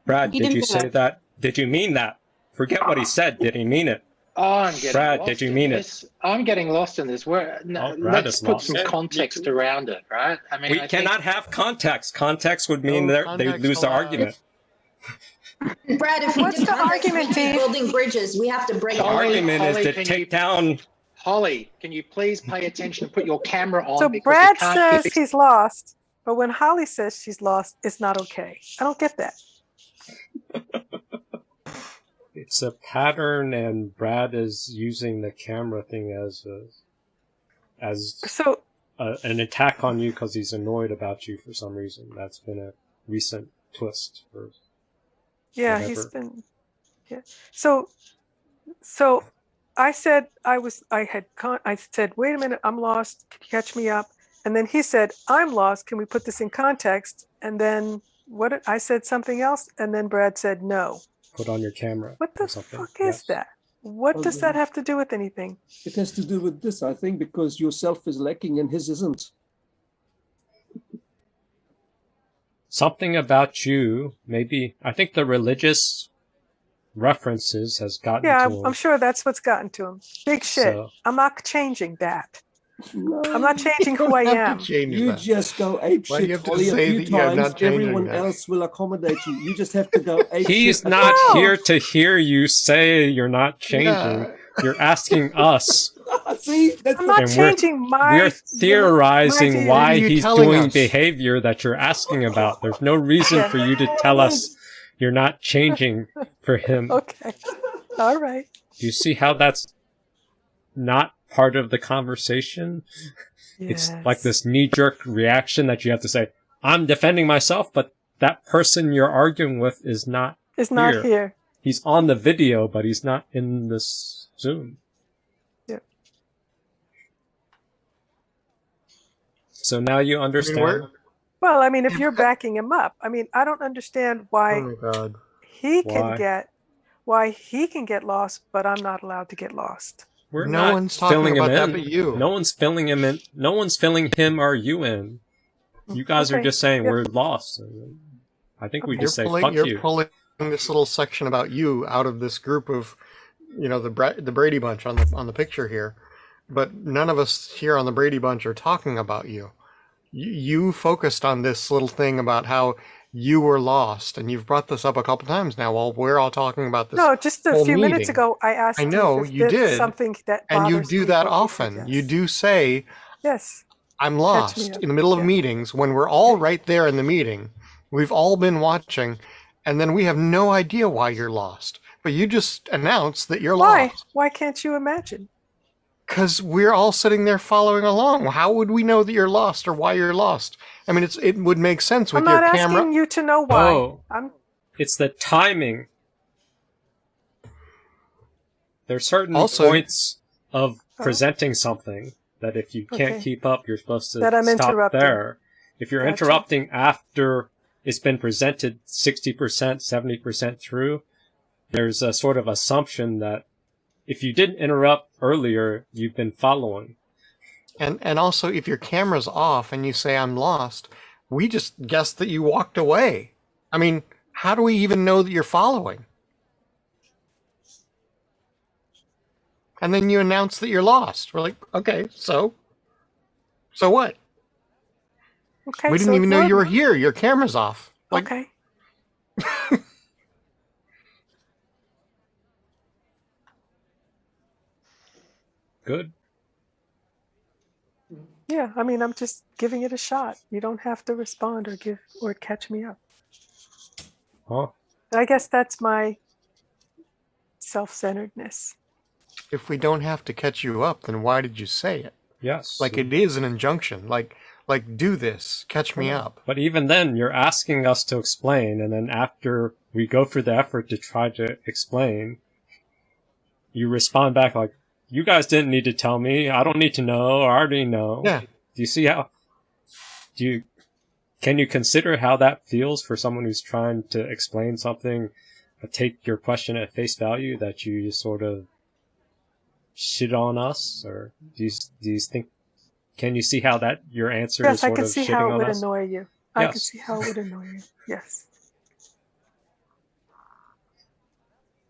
Brad, He did you didn't say say that? Did you mean that? Forget what he said. Did he mean it? Oh, I'm getting Brad, lost did you in mean this. I'm getting lost in this. Brad Let's is put lost. some context around it, right? I mean, We cannot have context. Context would mean they lose the argument. Brad, if we What's do the context, argument, we keep Dave? building bridges. We have to break The it. argument is Holly, to take down. Holly, can you please pay attention and put your camera on? So because Brad we can't says keep he's lost, but when Holly says she's lost, it's not okay. I don't get that. It's a pattern, and Brad is using the camera thing as an attack on you because he's annoyed about you for some reason. That's been a recent twist for. Yeah, whatever. he's been. Yeah. So I said I said, wait a minute, I'm lost. Can you catch me up? And then he said, I'm lost. Can we put this in context? And then I said something else, and then Brad said no. Put on your camera. What the fuck is that? What does that have to do with anything? It has to do with this, I think, because yourself is lacking and his isn't. Something about you, maybe. I think the religious references has gotten to him. I'm sure that's what's gotten to him. Big shit. So, I'm not changing that. No, I'm not changing who I am. you just go ape Why do you shit, have to Holly, a say few that you're times. not changing Everyone that? else will accommodate you. You just have to go ape he's shit. not here to hear you say you're not changing. Yeah. You're asking us. See, that's I'm not And changing my. We're theorizing my why What are you he's telling doing us? behavior that you're asking about. There's no reason for you to tell us you're not changing for him. Okay. All right. Do you see how that's not part of the conversation? Yes. It's like this knee-jerk reaction that you have to say, I'm defending myself, but that person you're arguing with is not It's not here. He's on the video, but he's not in this Zoom. Yeah. So now you understand. Well, I mean, if you're backing him up, I mean, I don't understand why Oh my God. he can get lost, but I'm not allowed to get lost. We're No not one's talking filling about him that in. but you. No one's filling him in. No one's filling him or you in. You guys are Okay. just saying Yep. we're lost. I think we Okay. just say fuck You're you. pulling this little section about you out of this group of, the Brady Bunch on the picture here, but none of us here on the Brady Bunch are talking about you. You focused on this little thing about how you were lost, and you've brought this up a couple times now while we're all talking about this. No, just a whole few minutes meeting. ago, I asked I know if you there's did, something that and you bothers do me, that but you said often. yes. You do say, Yes. I'm me lost up. in the middle of Yeah. meetings when we're all right there in the meeting. We've all been watching, and then we have no idea why you're lost. But you just announced that you're Why? lost. Why can't you imagine? Because we're all sitting there following along. How would we know that you're lost or why you're lost? I mean, it would make sense with I'm not your camera. asking you to know why. Oh. It's the timing. There are certain Also- points of presenting something that if you can't Okay. keep up, you're supposed to That I'm stop interrupting. there. If you're Gotcha. interrupting after it's been presented 60%, 70% through, there's a sort of assumption that if you didn't interrupt earlier, you've been following. And also, if your camera's off and you say, I'm lost, we just guessed that you walked away. I mean, how do we even know that you're following? And then you announce that you're lost. We're like, okay, so what? Okay. We didn't so even know ignore you were me. here. Your camera's off. Like, Okay. Good. Yeah. I mean, I'm just giving it a shot. You don't have to respond or catch me up. Huh? I guess that's my self-centeredness. if we don't have to catch you up, then why did you say it? Yes. Like it is an injunction. Like do this, catch me up. But even then, you're asking us to explain, and then after we go through the effort to try to explain, you respond back like, you guys didn't need to tell me. I don't need to know. I already know. Yeah. Do you see how... Can you consider how that feels for someone who's trying to explain something, take your question at face value, that you just sort of shit on us? Or do you think... Can you see how that your answer is Yes, I sort can of see shitting how it on would us? annoy you. I can Yes. see how it would annoy you. Yes.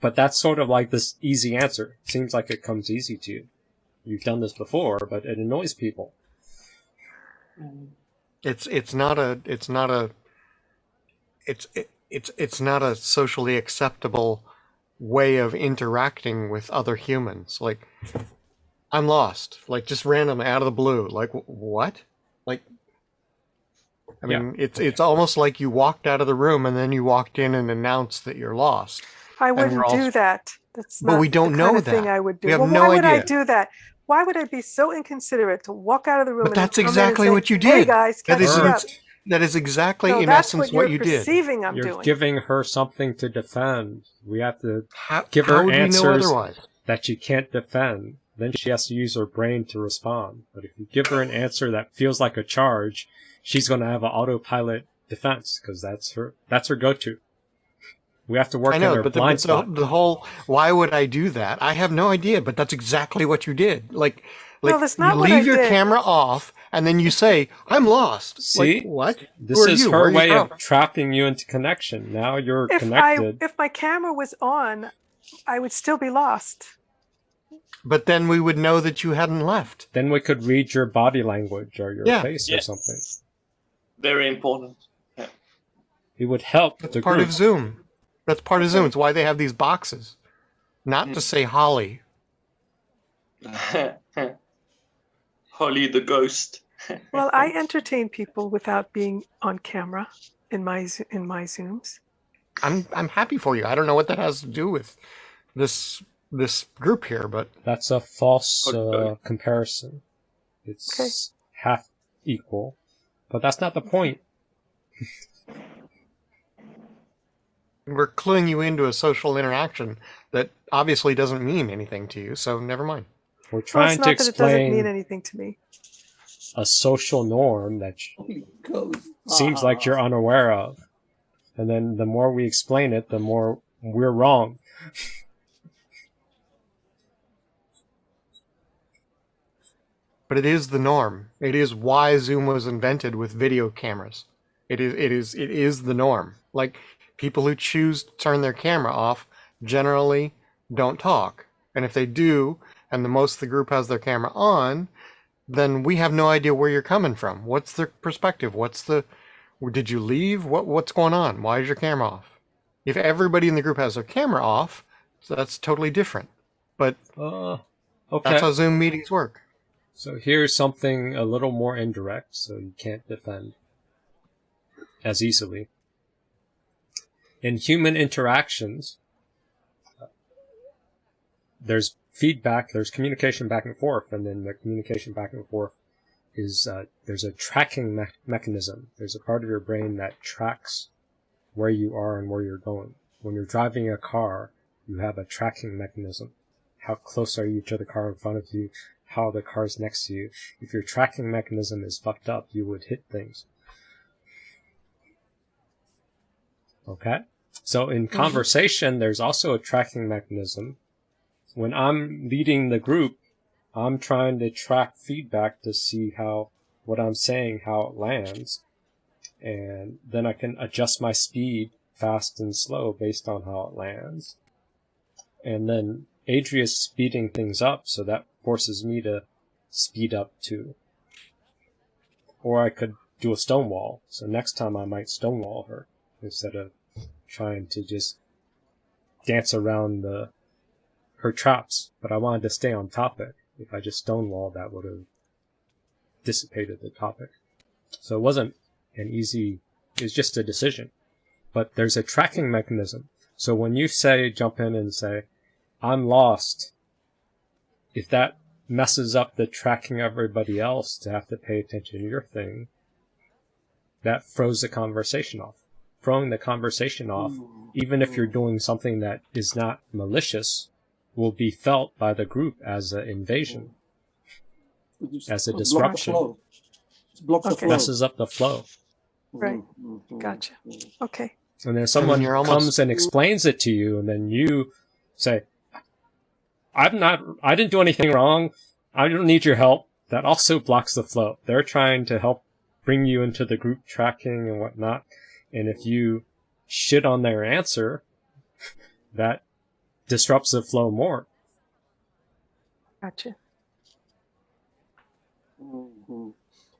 But that's sort of like this easy answer. Seems like it comes easy to you. You've done this before, but it annoys people. It's not a socially acceptable way of interacting with other humans. Like, I'm lost. Like, just random out of the blue. Like, what? Like, I mean, it's almost like you walked out of the room and then you walked in and announced that you're lost. I we're wouldn't all- do that. That's But not we don't the kind know of thing that. I would do. We have Well, no why would I idea. do that? Why would I be so inconsiderate to walk out of the room? But and then that's come in and exactly say, what you Hey did. guys, That catch is me up. that is exactly No, in that's essence what what you're you did. perceiving I'm You're doing. giving her something to defend. We have to How, give how her would we know answers otherwise? that she can't defend. Then she has to use her brain to respond. But if you give her an answer that feels like a charge, she's going to have an autopilot defense because that's her go-to. We have to work I in know, her but blind spot. the whole why would I do that? I have no idea, but that's exactly what you did. Like No, that's you not what leave I your did. camera off and then you say, "I'm lost." See? Like, what? This Who are is you? her Where are you way from? of trapping you into connection. Now you're If connected. if my camera was on, I would still be lost. But then we would know that you hadn't left. Then we could read your body language or your Yeah. face or Yeah. something. Very important. It would help That's the part group. of Zoom. That's part of Zoom. It's why they have these boxes. Not to say Holly. Holly the ghost. Well, I entertain people without being on camera in my Zooms. I'm happy for you. I don't know what that has to do with this group here, but That's a false Okay. comparison. It's half equal. But that's not the point. we're cluing you into a social interaction that obviously doesn't mean anything to you, so never mind. We're Well, it's trying not to that it doesn't mean explain anything to me. a social norm that Goes, seems like you're unaware of. And then the more we explain it, the more we're wrong. But it is the norm. It is why Zoom was invented with video cameras. It is the norm. Like, people who choose to turn their camera off generally don't talk. And if they do, and the most of the group has their camera on, then we have no idea where you're coming from. What's the perspective? Did you leave? What's going on? Why is your camera off? If everybody in the group has their camera off, so that's totally different. But Okay. that's how Zoom meetings work. So here's something a little more indirect, so you can't defend as easily. In human interactions, there's feedback, there's communication back and forth, and then the communication back and forth is there's a tracking mechanism. There's a part of your brain that tracks where you are and where you're going. When you're driving a car, you have a tracking mechanism. How close are you to the car in front of you? How the car's next to you. If your tracking mechanism is fucked up, you would hit things. Okay? So in conversation, there's also a tracking mechanism. When I'm leading the group, I'm trying to track feedback to see what I'm saying, how it lands. And then I can adjust my speed fast and slow based on how it lands. And then Adria's speeding things up, so that forces me to speed up too. Or I could do a stonewall. So next time I might stonewall her instead of trying to just dance around her traps. But I wanted to stay on topic. If I just stonewalled, that would have dissipated the topic. So it wasn't an easy, it's just a decision. But there's a tracking mechanism. So when you jump in and say, I'm lost, if that messes up the tracking of everybody else to have to pay attention to your thing, that throws the conversation off. Throwing the conversation off, even if you're doing something that is not malicious, will be felt by the group as an invasion, as a disruption. Block the Okay. flow. Messes up the flow. Right. Gotcha. Okay. And then someone you're almost- comes and explains it to you, and then you say, I didn't do anything wrong. I don't need your help. That also blocks the flow. They're trying to help bring you into the group tracking and whatnot. And if you shit on their answer, that disrupts the flow more. Gotcha. Mhm.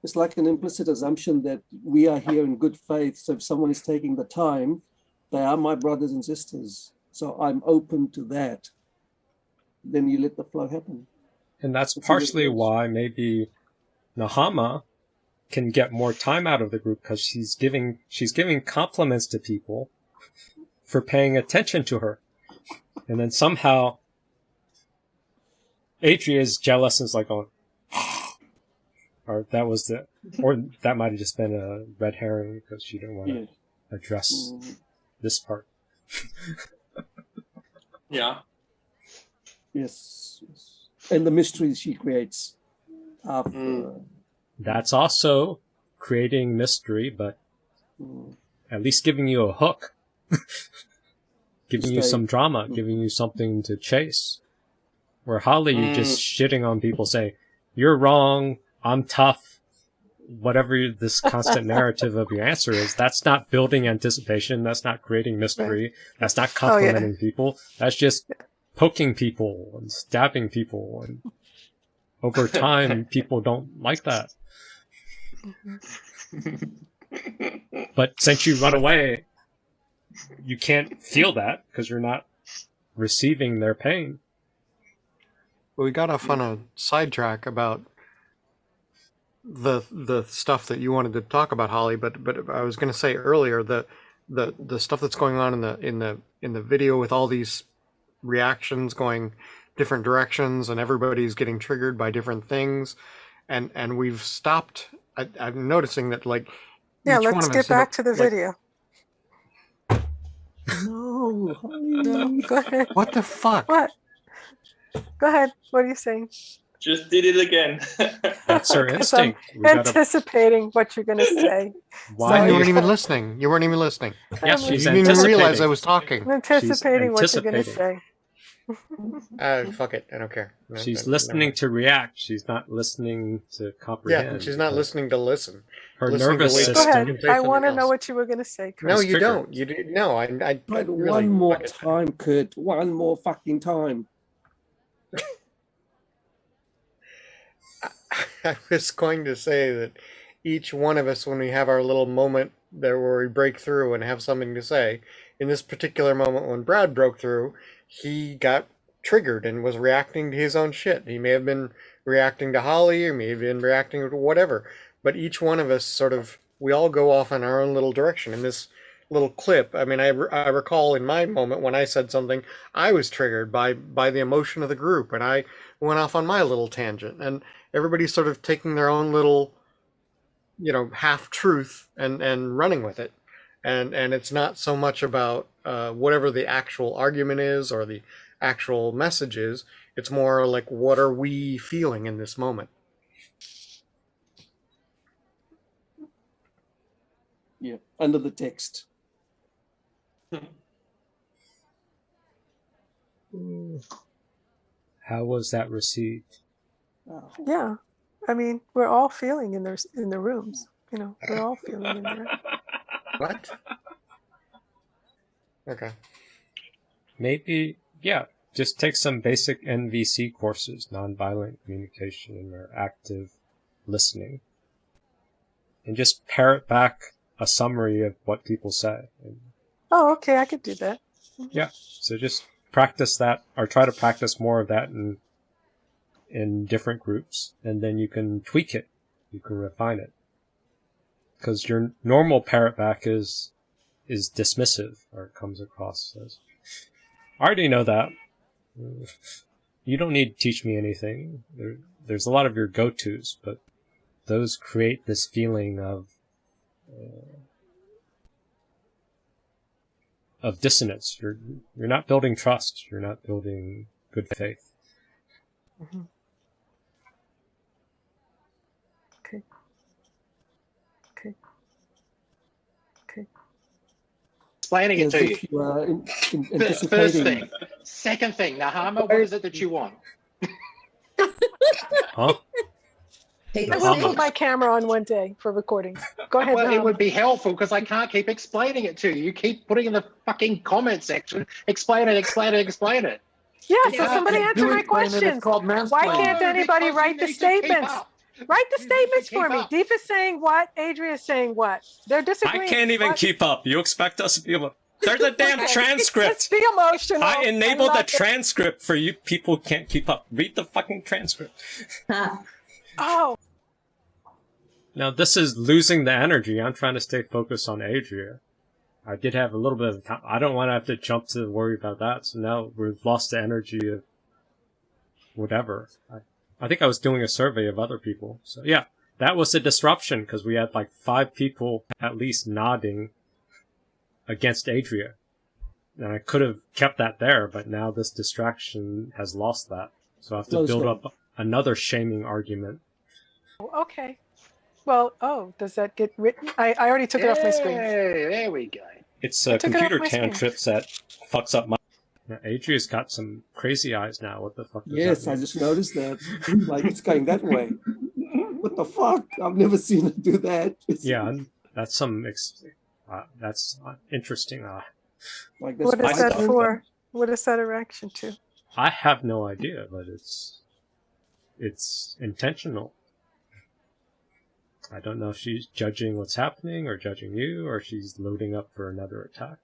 It's like an implicit assumption that we are here in good faith. So if someone is taking the time, they are my brothers and sisters. So I'm open to that. Then you let the flow happen. And that's It's a partially difference. why maybe Nahama can get more time out of the group, because she's giving compliments to people for paying attention to her. And then somehow Adria is jealous and is like going, or that might have just been a red herring because she didn't want to address this part. Yeah. Yes. And the mysteries she creates after. That's also creating mystery, but at least giving you a hook. Giving you some drama, giving you something to chase. Where Holly, you're just shitting on people, saying, you're wrong, I'm tough, whatever this constant narrative of your answer is. That's not building anticipation, that's not creating mystery, that's not complimenting people, that's just poking people and stabbing people. And over time, people don't like that. But since you run away, you can't feel that because you're not receiving their pain. Well, we got off on a sidetrack about the stuff that you wanted to talk about, Holly. But I was going to say earlier the stuff that's going on in the video with all these reactions going different directions and everybody's getting triggered by different things, and we've stopped. I'm noticing that Let's get back to the video. No, No, go ahead. What the fuck? What? Go ahead. What are you saying? Just did it again. That's her 'Cause I'm instinct. anticipating what you're going to say. Why You weren't even listening. You weren't even listening. Yes, she's You didn't even anticipating. realize I was talking. I'm anticipating what you're going to anticipating. say. Fuck it. I don't care. No, She's no, listening no. to react. She's not listening to Yeah, comprehend. she's not listening to listen. Her listening to nervous wait. Go system. ahead. I something want to know else. what you were going to say, Chris. No, It's you triggered. don't. You do, no. I But really, one more fuck it. time, Kurt. One more fucking time. I was going to say that each one of us, when we have our little moment there where we break through and have something to say, in this particular moment when Brad broke through, he got triggered and was reacting to his own shit. He may have been reacting to Holly, or may have been reacting to whatever, but each one of us we all go off in our own little direction. In this little clip, I mean, I recall in my moment when I said something, I was triggered by the emotion of the group, and I went off on my little tangent, and everybody's sort of taking their own little, half truth and running with it, and it's not so much about whatever the actual argument is or the actual message is. It's more like, what are we feeling in this moment? Yeah, under the text. How was that received? Yeah. I mean, we're all feeling in the rooms. We're all feeling in there. What? Okay. Maybe, yeah, just take some basic NVC courses, nonviolent communication or active listening, and just parrot back a summary of what people say. Oh, okay. I could do that. Yeah, so just practice that, or try to practice more of that in different groups, and then you can tweak it, you can refine it. Because your normal parrot back is dismissive, or it comes across as, I already know that. You don't need to teach me anything. There's a lot of your go-tos, but those create this feeling of dissonance. You're not building trust. You're not building good faith. Mm-hmm. Okay. Explaining it As to you. if you are First anticipating. thing. Second thing, Nahama, what is it that you want? Huh? Take I the will Muhammad. put my camera on one day for recordings. Go ahead. Well, it Muhammad. would be helpful because I can't keep explaining it to you. You keep putting in the fucking comment section, explain it, explain it, explain it. Yeah, You so can't somebody do answer my explain it, it's questions. called Why mansplaining. can't anybody Because you write the need to keep statements? up. Write the You need to statements for keep me. up. Deep is saying what? Adria is saying what? They're I disagreeing. can't even What? keep up. You expect us to be able? There's a damn Okay. transcript. Just be emotional. I enabled the love it. transcript for you people who can't keep up. Read the fucking transcript. Huh. Oh, Now this is losing the energy. I'm trying to stay focused on Adria. I did have a little bit of time. I don't want to have to jump to worry about that. So now we've lost the energy of whatever. I think I was doing a survey of other people. So yeah, that was a disruption because we had like 5 people at least nodding against Adria. And I could have kept that there, but now this distraction has lost that. So I have to Close build one. up another shaming argument. okay. Well, does that get written? I already took it off my screen. Hey, there we go. It's I took it off computer my screen. cantrips that fucks up my... Now, Adria's got some crazy eyes now. What the fuck does Yes, that I mean? just noticed that. Like it's going that way. What the fuck? I've never seen it do that. Yeah, that's some... that's interesting. Like What is I that thought for? What is that a reaction to? I have no idea, but it's intentional. I don't know if she's judging what's happening or judging you or she's loading up for another attack.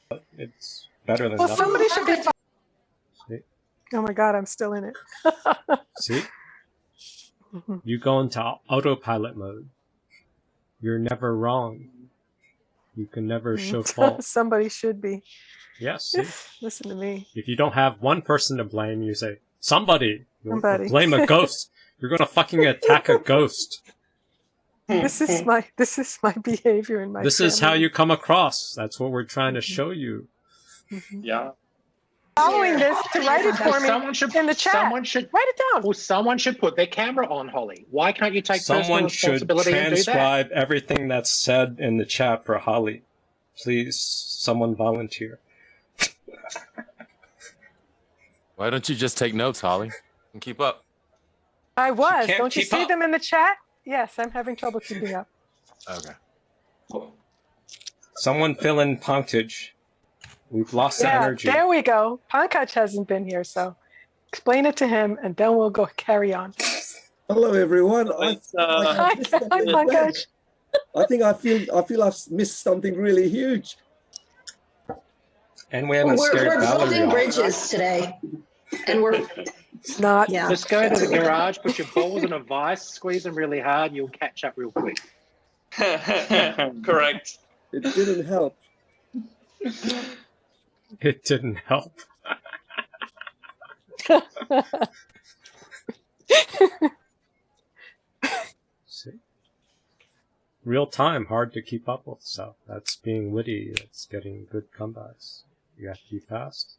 But it's better than Well, nothing. somebody should be. See? Oh my God, I'm still in it. See? You go into autopilot mode. You're never wrong. You can never show fault. Somebody should be. Yes, see? Listen to me. If you don't have one person to blame, you say, somebody. You'll Somebody. blame a ghost. You're gonna fucking attack a ghost. This is my behavior in my. This is how family. you come across. That's what we're trying to show you. Yeah. Following this to write it for me Someone should in the chat. Someone should Write it down. Well, someone should put their camera on, Holly. Why can't you take Someone personal should responsibility and do that? transcribe everything that's said in the chat for Holly. Please, someone volunteer. Why don't you just take notes, Holly, and keep up? I was. can't Don't you keep see up. them in the chat? Yes, I'm having trouble keeping up. Okay. Someone fill in Punkage. We've lost the Yeah, energy. there we go. Pankaj hasn't been here, so explain it to him, and then we'll go carry on. Hello, everyone. It's, Hi, missed something hi, bad. Pankaj. I feel I've missed something really huge. And we haven't We're scared Valerie building off. bridges today. And we're, Not. yeah. Just go to the garage, put your balls in a vice, squeeze them really hard, and you'll catch up real quick. Correct. It didn't help. It didn't help. See? Real time, hard to keep up with stuff. That's being witty. That's getting good comebacks. You have to be fast.